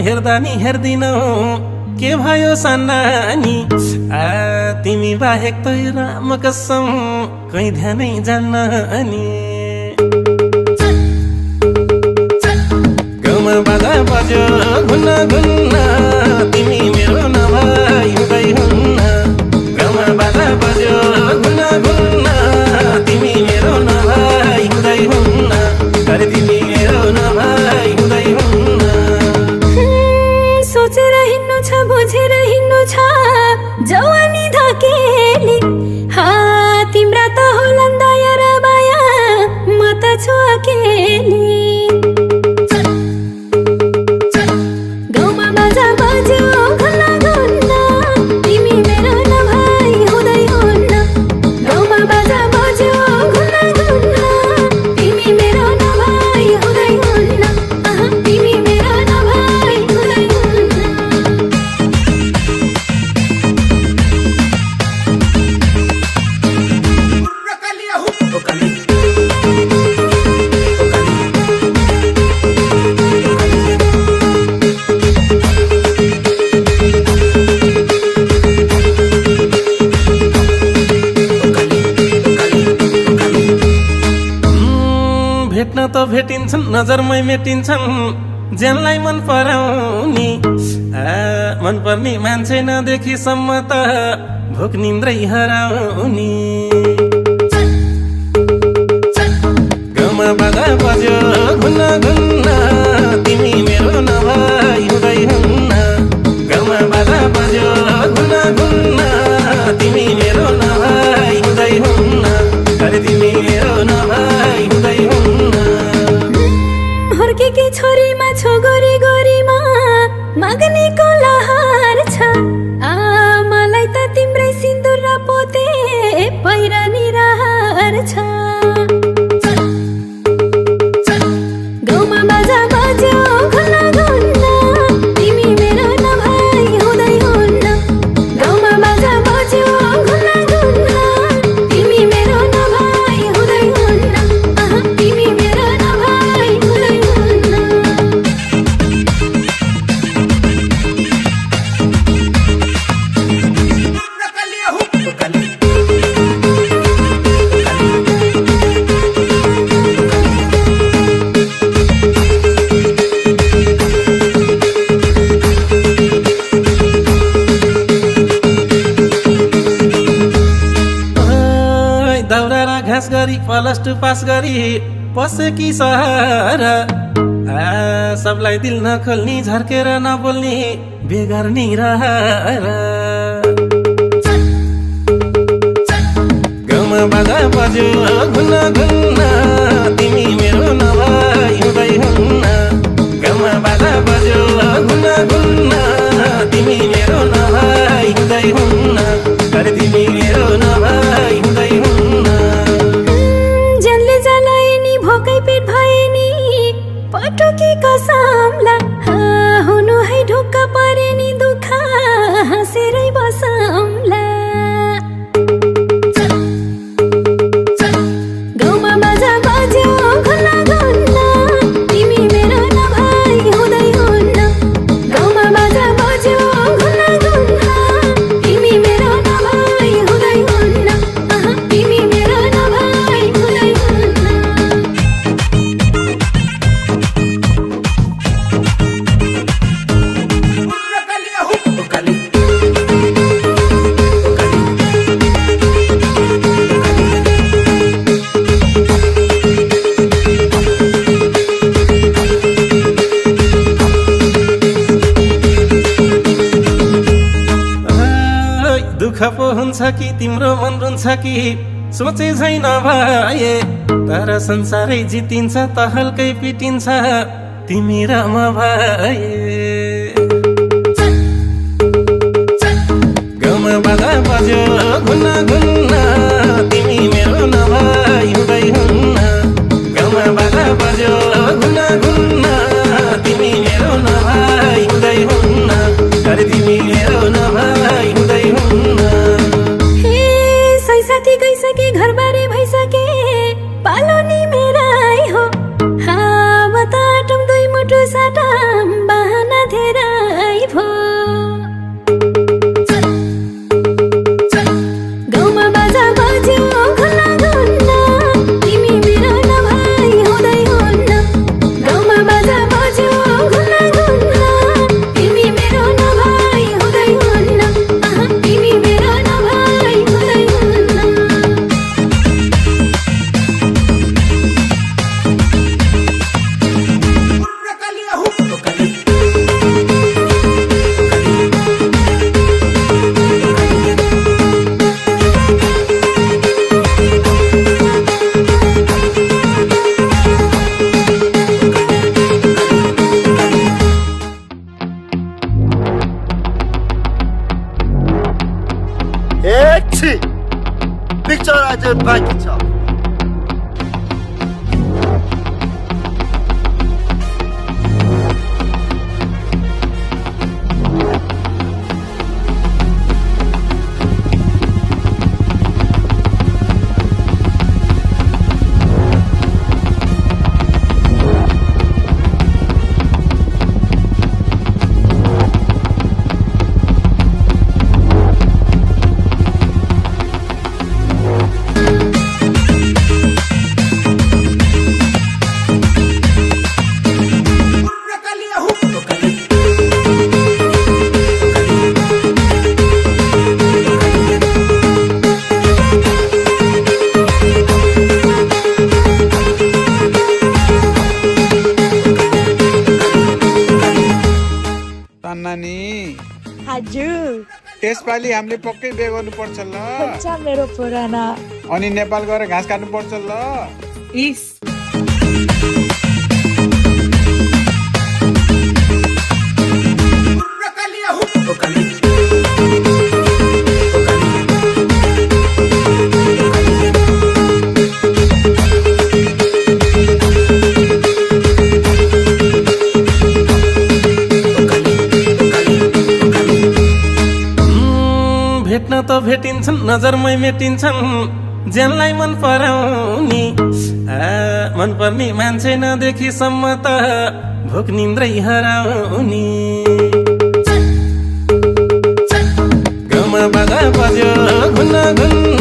हेर्दा नि हेर्दिनौ के भयो सन्नानी तिमी बाहेक त राम कसम कहीं ध्यानै जान्न अनि गाउँमा बाजा बज्यो घुन्न घुन्न तिमी मेरो नभई हुँदै हुन्न गाउँमा बाजा बज्यो घुन्न घुन्न तिमी मेरो नभई हुँदै हुन्न अरे तिमी मेरो नभई हुँदै हुन्न सोचेर हिँड्नु छ बुझेर हिँड्नु छ जवानी धकेली तिम्रा त होलान् दया र माया म त छु अकेली गाउँमा बाजा बज्यो घुन्न घुन्न तिमी मेरो नभई हुँदै हुन्न गाउँमा बाजा बज्यो घुन्न घुन्न तिमी मेरो नभई हुँदै हुन्न तिमी मेरो नभई हुँदै हुन्न भेट्न त भेटिन्छन् नजरमै मेटिन्छन् ज्यानलाई मन पराउने मन पर्ने मान्छे नदेखिसम्म त भोक निन्द्रै हराउने गाउँमा बाजा बज्यो घुन्न घुन्न तिमी मेरो नभई हुँदै हुन्न गाउँमा बाजा बज्यो घुन्न घुन्न तिमी मेरो नभई हुँदै हुन्न अरे तिमी मेरो नभई हुँदै हुन्न हुर्केकी छोरीमा छोगोरी गोरीमा माग्नेको लहर छ मलाई त तिम्रै सिन्दुर र पोते पहिरनी रहर छ गाउँमा बाजा बज्यो घुन्न घुन्न तिमी मेरो नभई हुँदै हुन्न गाउँमा बाजा बज्यो घुन्न घुन्न तिमी मेरो नभई हुँदै हुन्न तिमी मेरो नभई हुँदै हुन्न दाउरा र घाँस गरी प्लस टू पास गरी पसेकी सहर सबलाई दिल नखोल्ने झर्केर नबोल्ने बेगर्नी रहर गाउँमा बाजा बज्यो घुन्न घुन्न तिमी मेरो नभई हुँदै हुन्न गाउँमा बाजा बज्यो घुन्न घुन्न तिमी मेरो नभई हुँदै हुन्न अरे तिमी मेरो नभई हुँदै हुन्न जनले जलाए नि भोकै पेट भए नि पटुकी कसमला हुनु है ढुक्क परे नि दुःख हाँसेरै बसौँला गाउँमा बाजा बज्यो घुन्न घुन्न तिमी मेरो नभई हुँदै हुन्न गाउँमा बाजा बज्यो घुन्न घुन्न तिमी मेरो नभई हुँदै हुन्न तिमी मेरो नभई हुँदै हुन्न दुःख पो हुन्छ कि तिम्रो मन रुन्छ कि सोचे छैन भए तर संसारै जितिन्छ त हल्कै पिटिन्छ तिमी र म भए गाउँमा बाजा बज्यो घुन्न घुन्न तिमी मेरो नभई हुँदै हुन्न गाउँमा बाजा बज्यो घुन्न घुन्न तिमी मेरो नभई हुँदै हुन्न अरे तिमी मेरो नभई हुँदै हुन्न साथी गइसके घरबारे भइसके पालो नि मेरै हो म त आटम दुई मुठु साटम बहाना धेरै पिक्चर आज बाँकी छ। नानी हजुर त्यसपालि हामीले पक्कै बिहे गर्नुपर्छ ल। हुन्छ मेरो पुराना। अनि नेपाल गएर घाँस काट्नुपर्छ ल। इस भेट्न त भेटिन्छन् नजरमै मेटिन्छन् ज्यानलाई मन पराउने मन पर्ने मान्छे नदेखिसम्म त भोक निन्द्रै हराउने गाउँमा बाजा बज्यो घुन्न घुन्न